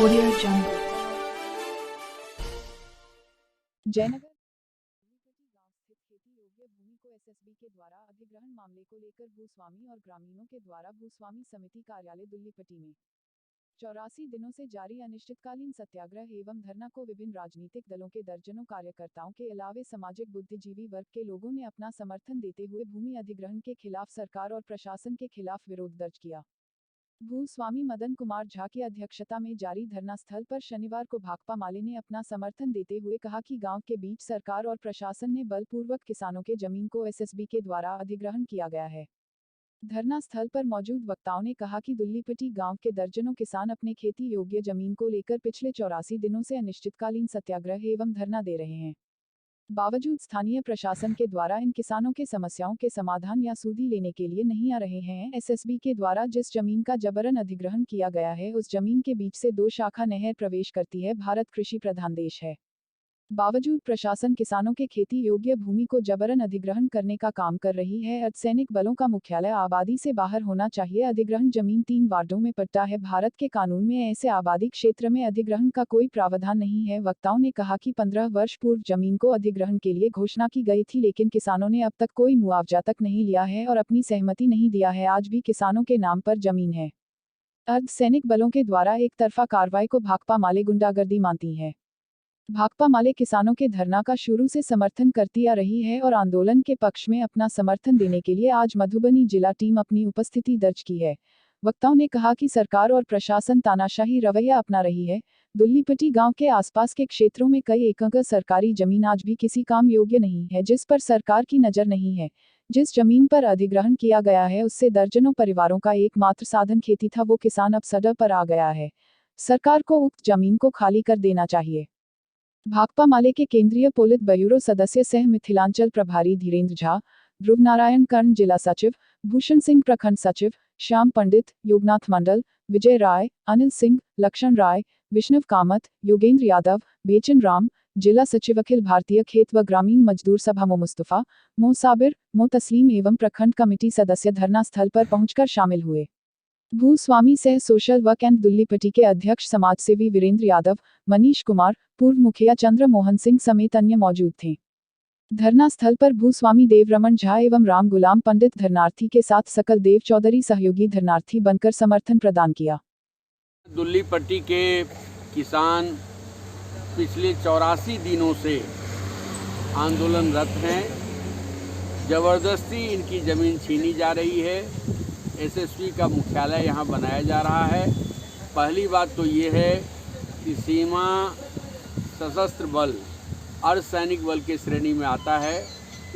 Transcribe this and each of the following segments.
Audio Jungle. Jaynagar गांव स्थित खेती योग्य भूमि को एसएसबी के द्वारा अधिग्रहण मामले को लेकर भूस्वामी और ग्रामीणों के द्वारा भूस्वामी समिति कार्यालय दुल्लीपट्टी में 84 दिनों से जारी अनिश्चितकालीन सत्याग्रह एवं धरना को विभिन्न राजनीतिक दलों के दर्जनों कार्यकर्ताओं के अलावे सामाजिक बुद्धिजीवी वर्ग के लोगों ने अपना समर्थन देते हुए भूमि अधिग्रहण के खिलाफ सरकार और प्रशासन के खिलाफ विरोध दर्ज किया। भूस्वामी मदन कुमार झा की अध्यक्षता में जारी धरना स्थल पर शनिवार को भाकपा माले ने अपना समर्थन देते हुए कहा कि गांव के बीच सरकार और प्रशासन ने बलपूर्वक किसानों के जमीन को एसएसबी के द्वारा अधिग्रहण किया गया है। धरना स्थल पर मौजूद वक्ताओं ने कहा कि दुल्लीपट्टी गांव के दर्जनों किसान अपने खेती योग्य जमीन को लेकर पिछले 84 दिनों से अनिश्चितकालीन सत्याग्रह एवं धरना दे रहे हैं। बावजूद स्थानीय प्रशासन के द्वारा इन किसानों के समस्याओं के समाधान या सूदी लेने के लिए नहीं आ रहे हैं। एसएसबी के द्वारा जिस जमीन का जबरन अधिग्रहण किया गया है उस जमीन के बीच से 2 शाखा नहर प्रवेश करती है। भारत कृषि प्रधान देश है। बावजूद प्रशासन किसानों के खेती योग्य भूमि को जबरन अधिग्रहण करने का काम कर रही है। अर्धसैनिक बलों का मुख्यालय आबादी से बाहर होना चाहिए। अधिग्रहण जमीन 3 वार्डों में पट्टा है। भारत के कानून में ऐसे आबादी क्षेत्र में अधिग्रहण का कोई प्रावधान नहीं है। वक्ताओं ने कहा कि 15 वर्ष पूर्व जमीन को अधिग्रहण के लिए घोषणा की गई थी, लेकिन किसानों ने अब तक कोई मुआवजा तक नहीं लिया है और अपनी सहमति नहीं दिया है। आज भी किसानों के नाम पर जमीन है। अर्धसैनिक बलों के द्वारा एक तरफा कार्रवाई को भाकपा माले गुंडागर्दी मानती है। भाकपा माले किसानों के धरना का शुरू से समर्थन करती आ रही है और आंदोलन के पक्ष में अपना समर्थन देने के लिए आज मधुबनी जिला टीम अपनी उपस्थिति दर्ज की है। वक्ताओं ने कहा कि सरकार और प्रशासन तानाशाही रवैया अपना रही है। दुल्लीपट्टी गांव के आसपास के क्षेत्रों में कई एकड़ सरकारी जमीन आज भी किसी काम योग्य नहीं है, जिस पर सरकार की नजर नहीं है। जिस जमीन पर अधिग्रहण किया गया है उससे दर्जनों परिवारों का एकमात्र साधन खेती था, वो किसान अब सड़क पर आ गया है। सरकार को उक्त जमीन को खाली कर देना चाहिए। भाकपा माले के केंद्रीय पोलित ब्यूरो सदस्य सह मिथिलांचल प्रभारी धीरेन्द्र झा, ध्रुव नारायण कर्ण जिला सचिव, भूषण सिंह प्रखंड सचिव, श्याम पंडित, योगनाथ मंडल, विजय राय, अनिल सिंह, लक्षण राय, विष्णव कामत, योगेंद्र यादव, बेचन राम, जिला सचिव अखिल भारतीय खेत व ग्रामीण मजदूर सभा मो मुस्तफा, मो साबिर, मो तस्लीम एवं प्रखंड कमेटी सदस्य धरना स्थल पर पहुंचकर शामिल हुए। भूस्वामी सह सोशल वर्क एंड दुल्लीपट्टी के अध्यक्ष समाजसेवी वीरेंद्र यादव, मनीष कुमार, पूर्व मुखिया चंद्र मोहन सिंह समेत अन्य मौजूद थे। धरना स्थल पर भूस्वामी देवरमन झा एवं राम गुलाम पंडित धरनार्थी के साथ सकल देव चौधरी सहयोगी धरनार्थी बनकर समर्थन प्रदान किया। दुल्लीपट्टी के किसान पिछले 84 दिनों से आंदोलनरत हैं। जबरदस्ती इनकी ज़मीन छीनी जा रही है। एसएसबी का मुख्यालय यहाँ बनाया जा रहा है। पहली बात तो ये है कि सीमा सशस्त्र बल अर्धसैनिक बल के श्रेणी में आता है,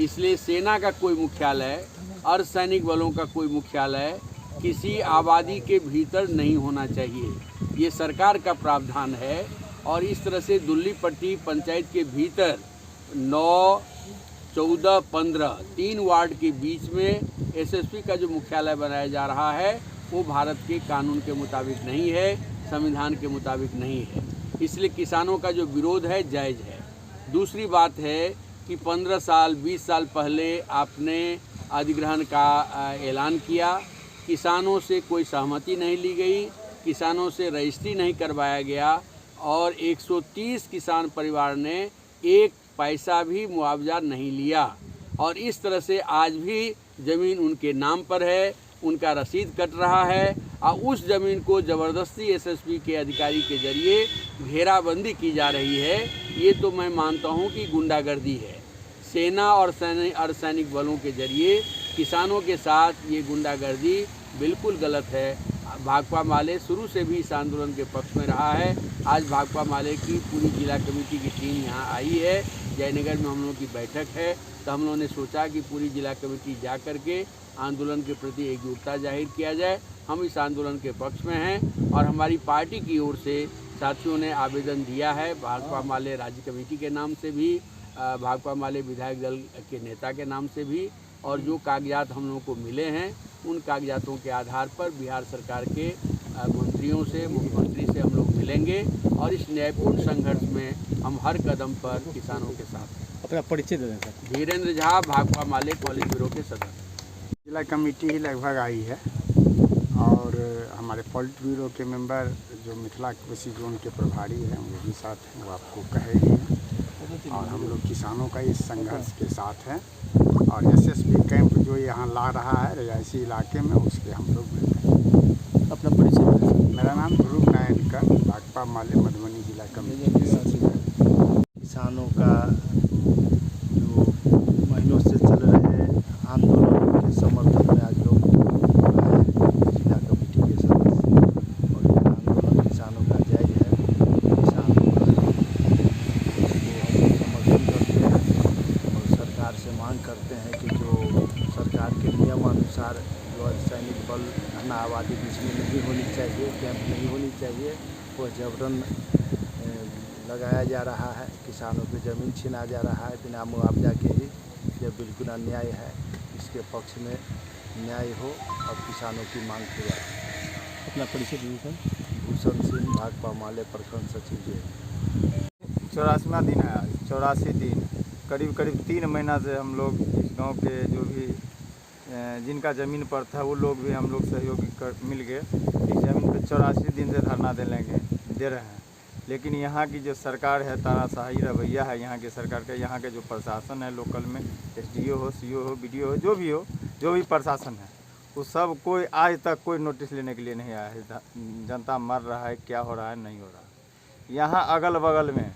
इसलिए सेना का कोई मुख्यालय, अर्धसैनिक बलों का कोई मुख्यालय किसी आबादी के भीतर नहीं होना चाहिए। ये सरकार का प्रावधान है और इस तरह से दुल्लीपट्टी पंचायत के भीतर 9, 14, 15 3 वार्ड के बीच में एसएसबी का जो मुख्यालय बनाया जा रहा है वो भारत के कानून के मुताबिक नहीं है, संविधान के मुताबिक नहीं है। इसलिए किसानों का जो विरोध है जायज़ है। दूसरी बात है कि 15 साल 20 साल पहले आपने अधिग्रहण का ऐलान किया, किसानों से कोई सहमति नहीं ली गई, किसानों से रजिस्ट्री नहीं करवाया गया और 130 किसान परिवार ने 1 पैसा भी मुआवजा नहीं लिया और इस तरह से आज भी ज़मीन उनके नाम पर है, उनका रसीद कट रहा है और उस ज़मीन को ज़बरदस्ती एसएसबी के अधिकारी के जरिए घेराबंदी की जा रही है। ये तो मैं मानता हूँ कि गुंडागर्दी है। सेना और अर्धसैनिक बलों के जरिए किसानों के साथ ये गुंडागर्दी बिल्कुल गलत है। भाकपा माले शुरू से भी इस आंदोलन के पक्ष में रहा है। आज भाकपा माले की पूरी जिला कमेटी की टीम यहाँ आई है। जयनगर में हम लोगों की बैठक है तो हम लोगों ने सोचा कि पूरी जिला कमेटी जा कर के आंदोलन के प्रति एकजुटता जाहिर किया जाए। हम इस आंदोलन के पक्ष में हैं और हमारी पार्टी की ओर से साथियों ने आवेदन दिया है भाकपा माले राज्य कमेटी के नाम से भी, भाकपा माले विधायक दल के नेता के नाम से भी, और जो कागजात हम लोगों को मिले हैं उन कागजातों के आधार पर बिहार सरकार के मंत्रियों से, मुख्यमंत्री से हम लोग मिलेंगे और इस न्यायपूर्ण संघर्ष में हम हर कदम पर किसानों के साथ हैं। अपना परिचय दे दें सर। धीरेन्द्र झा, भाकपा माले कॉलेज ब्यूरो के सदस्य। जिला कमेटी ही लगभग आई है और हमारे हमारे पॉलिट ब्यूरो के मेंबर जो मिथिला कृषि जोन के प्रभारी हैं वो भी साथ हैं, वो आपको कहेंगे। और हम लोग किसानों का इस संघर्ष के साथ हैं और एसएसबी कैंप जो यहाँ ला रहा है रिहायशी इलाके में उसके हम लोग हैं। अपना परिचय। मेरा नाम ध्रुव नायनकर, भाकपा माले मधुबनी जिला कमेटी के सचिव है। किसानों का जो महीनों से चल रहे आंदोलन के समर्थन में आज लोग आए जिला कमेटी के सदस्य, और यह आंदोलन किसानों का जायज है। किसानों का समर्थन करते हैं और सरकार से मांग करते हैं कि जो सरकार के नियमानुसार जो सैनिक बल घना आबादी बीच में नहीं होनी चाहिए, कैंप नहीं होनी चाहिए, वह जबरन लगाया जा रहा है। किसानों की ज़मीन छीना जा रहा है बिना मुआवजा के ही। यह बिल्कुल अन्याय है। इसके पक्ष में न्याय हो और किसानों की मांग पूरा हो। अपना परिचय दीजिए सर। भूषण सिंह, भाकपा माले प्रखंड सचिव जी। 84वां दिन है आज, 84 दिन। करीब 3 महीना से हम लोग इस गांव के जो भी जिनका ज़मीन पर था वो लोग भी हम लोग सहयोगी मिल गए इस ज़मीन पे 84 दिन से धरना दे रहे हैं। लेकिन यहाँ की जो सरकार है, तानाशाही रवैया है यहाँ की सरकार का। यहाँ के जो प्रशासन है लोकल में, एसडीओ हो, सीओ हो, बीडीओ हो, जो भी प्रशासन है, वो सब कोई आज तक कोई नोटिस लेने के लिए नहीं आया है। जनता मर रहा है, क्या हो रहा है, नहीं हो रहा है। यहाँ अगल बगल में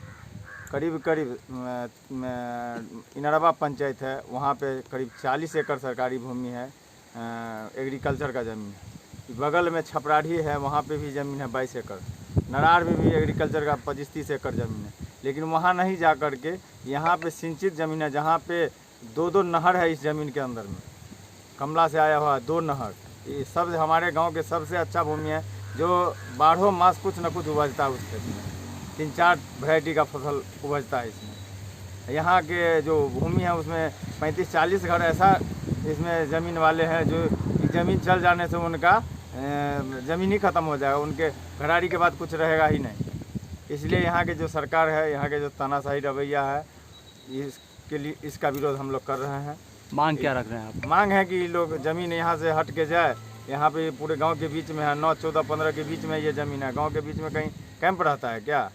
करीब इनरवा पंचायत है, वहाँ पे करीब 40 एकड़ सरकारी भूमि है, एग्रीकल्चर का ज़मीन है। बगल में छपराढ़ी है, वहाँ पे भी ज़मीन है 22 एकड़। नरार में भी एग्रीकल्चर का 25-30 एकड़ ज़मीन है। लेकिन वहाँ नहीं जा कर के यहाँ पे सिंचित ज़मीन है, जहाँ पे 2 नहर है इस ज़मीन के अंदर में, कमला से आया हुआ 2 नहर। ये सब हमारे गांव के सबसे अच्छा भूमि है, जो 12 मास कुछ न कुछ उपजता है उसमें। 3-4 वैरायटी का फसल उपजता है इसमें। यहाँ के जो भूमि है उसमें 35-40 घर ऐसा इसमें ज़मीन वाले हैं जो ज़मीन चल जाने से उनका ज़मीन ही ख़त्म हो जाएगा, उनके घराड़ी के बाद कुछ रहेगा ही नहीं। इसलिए यहाँ के जो सरकार है, यहाँ के जो तानाशाही रवैया है, इसके लिए इसका विरोध हम लोग कर रहे हैं। मांग क्या रख रहे हैं आप? मांग है कि लोग ज़मीन यहाँ से हट के जाए। यहाँ पे पूरे गांव के बीच में है, 9, 14, 15 के बीच में ये ज़मीन है। गांव के बीच में कहीं कैंप रहता है क्या?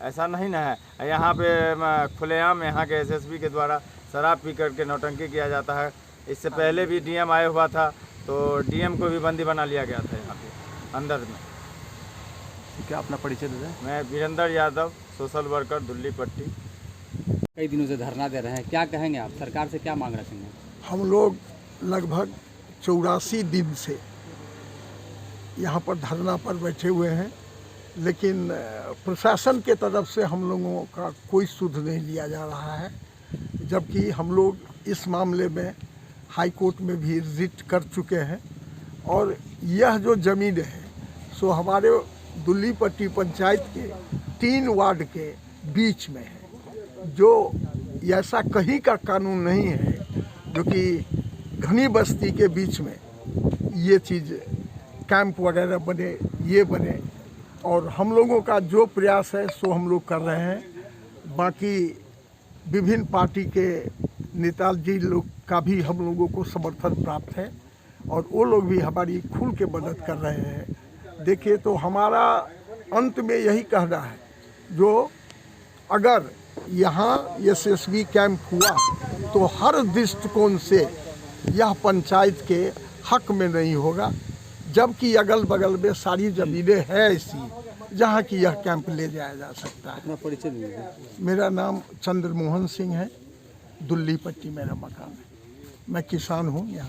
ऐसा नहीं ना है। यहाँ पे खुलेआम यहाँ के एसएसबी के द्वारा शराब पी करके नौटंकी किया जाता है। इससे पहले भी डीएम आया हुआ था, तो डीएम को भी बंदी बना लिया गया था यहाँ पे अंदर में। क्या अपना परिचय दे दें। मैं वीरेंद्र यादव, सोशल वर्कर, दुल्ली पट्टी। कई दिनों से धरना दे रहे हैं, क्या कहेंगे आप? सरकार से क्या मांग रखेंगे? हम लोग लगभग 84 दिन से यहाँ पर धरना पर बैठे हुए हैं, लेकिन प्रशासन के तरफ से हम लोगों का कोई सुध नहीं लिया जा रहा है। जबकि हम लोग इस मामले में हाई कोर्ट में भी रिट कर चुके हैं। और यह जो ज़मीन है सो हमारे दुल्ली पट्टी पंचायत के 3 वार्ड के बीच में है, जो ऐसा कहीं का कानून नहीं है जो कि घनी बस्ती के बीच में ये चीज़ कैंप वगैरह बने, ये बने। और हम लोगों का जो प्रयास है सो हम लोग कर रहे हैं। बाकी विभिन्न पार्टी के नेताजी लोग का भी हम लोगों को समर्थन प्राप्त है और वो लोग भी हमारी खुल के मदद कर रहे हैं। देखिए, तो हमारा अंत में यही कहना है, जो अगर यहाँ एसएसबी कैंप हुआ तो हर दृष्टिकोण से यह पंचायत के हक में नहीं होगा, जबकि अगल बगल में सारी ज़मीनें हैं ऐसी जहाँ की यह कैंप ले जाया जा सकता है। अपना परिचय दीजिए। मेरा नाम चंद्रमोहन सिंह है, दुल्ली पट्टी मेरा मकान है। मैं किसान हूँ यहाँ।